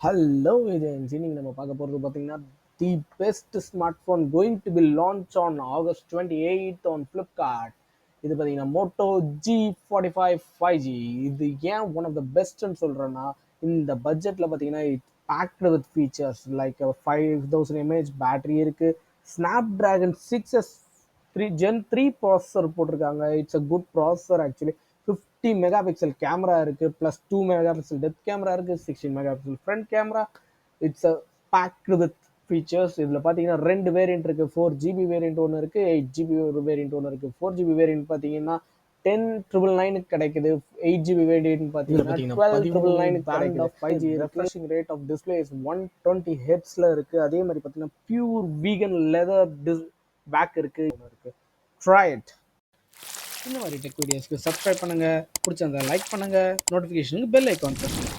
Hello agents, இன்னைக்கு நம்ம பார்க்க போகிறது பார்த்தீங்கன்னா the best smart phone going to be launch on August 28th on Flipkart. இது பார்த்தீங்கன்னா மோட்டோ G45 5G. இது ஏன் ஒன் ஆஃப் த பெஸ்ட்னு சொல்கிறேன்னா, இந்த பட்ஜெட்டில் பார்த்தீங்கன்னா it's packed with features like 5000 mAh battery இருக்குது, ஸ்னாப் ட்ராகன் 6S 3 ப்ராசஸர் போட்டிருக்காங்க. It's a good processor actually. 50 megapixel camera இருக்குது, plus 2 megapixel depth camera இருக்குது, 16 megapixel front camera. It's a packed with features. இதில் பார்த்தீங்கன்னா ரெண்டு variant இருக்குது. 4GB variant ஒன்று இருக்குது, 8GB ஒரு வேரியன்ட் ஒன்று இருக்குது. 4GB வேரியன்ட் பார்த்தீங்கன்னா 10,999 கிடைக்குது. 8GB வேரியன்ட் பார்த்தீங்கன்னா 12,999 band of 5G. Refreshing rate of display is 120 ஹெர்ட்ஸில் இருக்குது. அதே மாதிரி பார்த்தீங்கன்னா பியூர் வீகன் லெதர் பேக் இருக்குது. Try it. இந்த மாதிரி டெக் வீடியோஸ்க்கு சப்ஸ்கிரைப் பண்ணுங்கள், பிடிச்சிருந்தா லைக் பண்ணுங்கள், நோட்டிஃபிகேஷனுக்கு பெல் ஐக்கான் பண்ணுங்கள்.